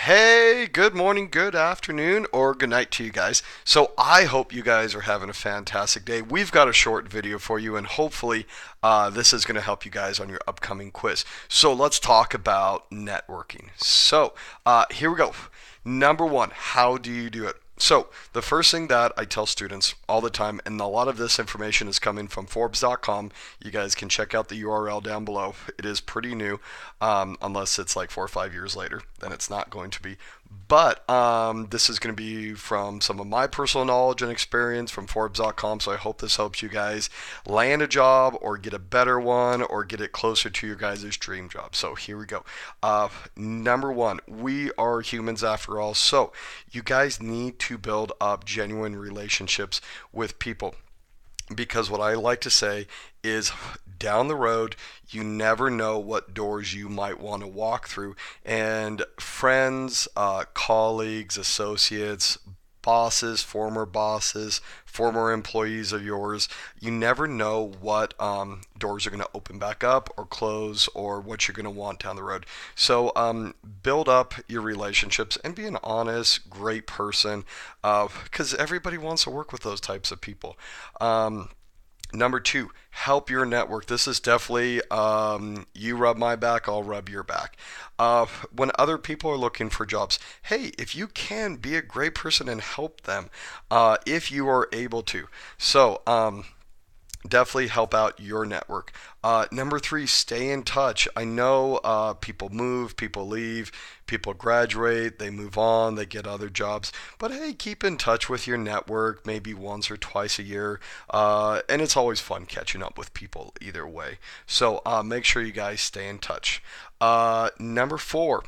Hey, good morning, good afternoon, or good night to you guys. So, I hope you guys are having a fantastic day. We've got a short video for you, and hopefully, this is going to help you guys on your upcoming quiz. So, let's talk about networking. Here we go. Number one, how do you do it? So, the first thing that I tell students all the time, and a lot of this information is coming from Forbes.com. You guys can check out the URL down below. It is pretty new, unless it's like 4 or 5 years later, then it's not going to be. But this is going to be from some of my personal knowledge and experience from Forbes.com. So I hope this helps you guys land a job or get a better one or get it closer to your guys' dream job. So here we go. Number one, we are humans after all. So you guys need to build up genuine relationships with people, because what I like to say is down the road, you never know what doors you might want to walk through. And friends, colleagues, associates, bosses, former employees of yours, you never know what doors are going to open back up or close or what you're going to want down the road. So build up your relationships and be an honest, great person, because everybody wants to work with those types of people. Number two, help your network. This is definitely you rub my back, I'll rub your back. When other people are looking for jobs, hey, if you can, be a great person and help them if you are able to. Definitely help out your network. Number three, stay in touch. I know people move, people leave, people graduate, they move on, they get other jobs. But hey, keep in touch with your network maybe once or twice a year. And it's always fun catching up with people either way. So make sure you guys stay in touch. Number four,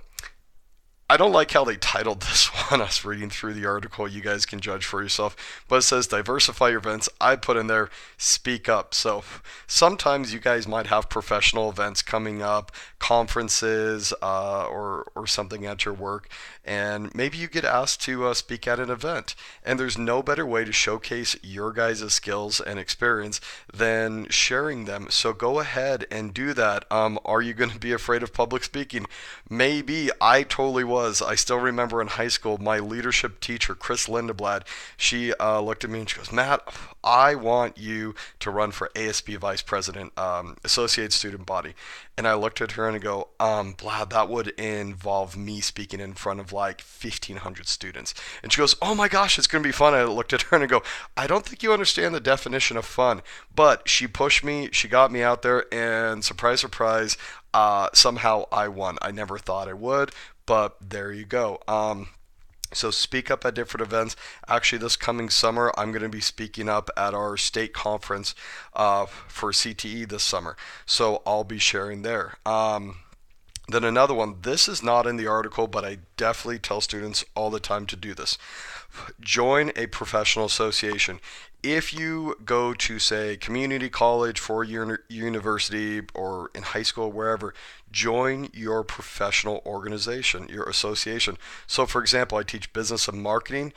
I don't like how they titled this one. I was reading through the article. You guys can judge for yourself. But it says diversify your events. I put in there speak up. So sometimes you guys might have professional events coming up, conferences, or something at your work, and maybe you get asked to speak at an event. And there's no better way to showcase your guys' skills and experience than sharing them. So go ahead and do that. Are you going to be afraid of public speaking? Maybe. I totally was. I still remember in high school, my leadership teacher, Chris Lindeblad, she looked at me and she goes, Matt, I want you to run for ASB Vice President, Associate Student Body. And I looked at her and I go, Blad, that would involve me speaking in front of like 1,500 students. And she goes, oh my gosh, it's going to be fun. I looked at her and I go, I don't think you understand the definition of fun. But she pushed me, she got me out there, and surprise, surprise, somehow I won. I never thought I would, but there you go. So speak up at different events. Actually, this coming summer, I'm going to be speaking up at our state conference for CTE this summer. So I'll be sharing there. Then another one, this is not in the article, but I definitely tell students all the time to do this. Join a professional association. If you go to, say, community college, four-year university, or in high school, wherever, join your professional organization, your association. So, for example, I teach business and marketing.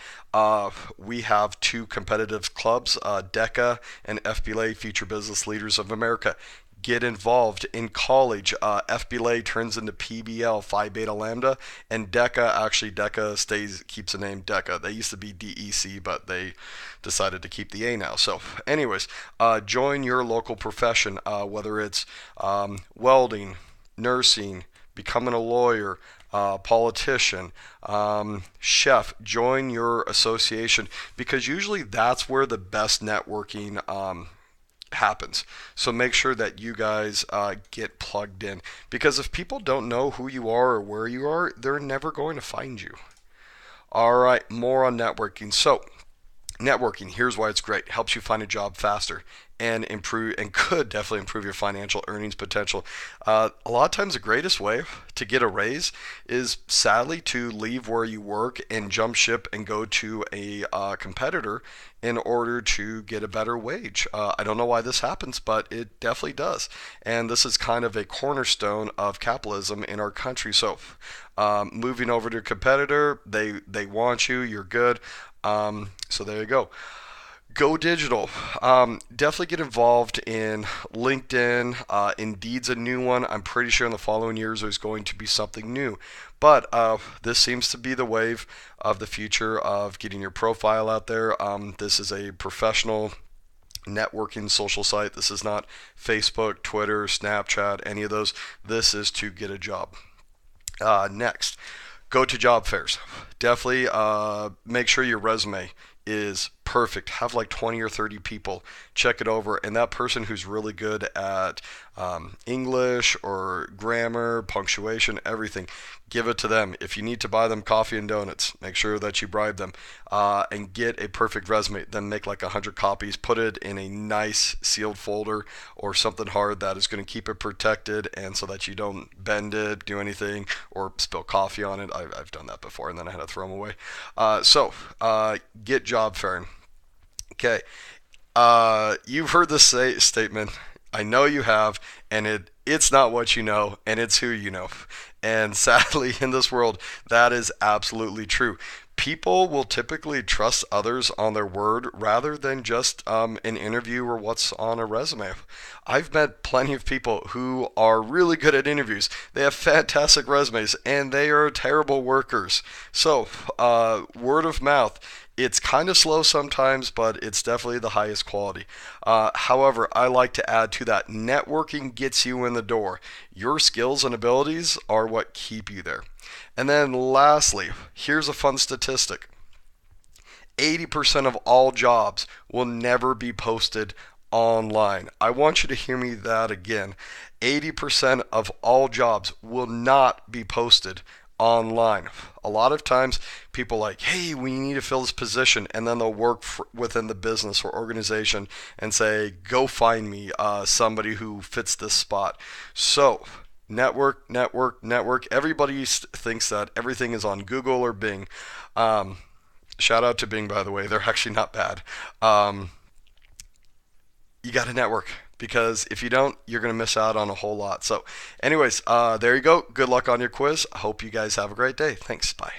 We have two competitive clubs, DECA and FBLA, Future Business Leaders of America. Get involved in college. FBLA turns into PBL, Phi Beta Lambda, and DECA keeps the name DECA. They used to be DEC, but they decided to keep the A now. So, anyways, join your local profession, whether it's welding, nursing, becoming a lawyer, politician, chef. Join your association, because usually that's where the best networking happens. So make sure that you guys get plugged in, because if people don't know who you are or where you are, they're never going to find you. All right, more on networking. So networking, here's why it's great. Helps you find a job faster and improve, and could definitely improve your financial earnings potential. A lot of times the greatest way to get a raise is sadly to leave where you work and jump ship and go to a competitor in order to get a better wage. I don't know why this happens, but it definitely does. And this is kind of a cornerstone of capitalism in our country. So moving over to a competitor, they want you, you're good. So there you go. Go digital. Definitely get involved in LinkedIn. Indeed's a new one. I'm pretty sure in the following years there's going to be something new. But this seems to be the wave of the future of getting your profile out there. This is a professional networking social site. This is not Facebook, Twitter, Snapchat, any of those. This is to get a job. Next, go to job fairs. Definitely make sure your resume is perfect. Have like 20 or 30 people check it over, and that person who's really good at English or grammar, punctuation, everything, give it to them. If you need to buy them coffee and donuts, make sure that you bribe them and get a perfect resume. Then make like 100 copies, put it in a nice sealed folder or something hard that is going to keep it protected, and so that you don't bend it, do anything, or spill coffee on it. I've done that before, and then I had to throw them away. Get job fairing. Okay. You've heard this statement. I know you have, and it's not what you know, and it's who you know. And sadly, in this world, that is absolutely true. People will typically trust others on their word rather than just an interview or what's on a resume. I've met plenty of people who are really good at interviews. They have fantastic resumes, and they are terrible workers. So, word of mouth, it's kind of slow sometimes, but it's definitely the highest quality. However, I like to add to that, networking gets you in the door. Your skills and abilities are what keep you there. And then lastly, here's a fun statistic: 80% of all jobs will never be posted online. I want you to hear me that again. 80% of all jobs will not be posted online. A lot of times people are like, hey, we need to fill this position, and then they'll work within the business or organization and say, go find me somebody who fits this spot. So network, network, network. Everybody thinks that everything is on Google or Bing. Shout out to Bing, by the way. They're actually not bad. You got to network, because if you don't, you're going to miss out on a whole lot. So, anyways, there you go. Good luck on your quiz. I hope you guys have a great day. Thanks. Bye.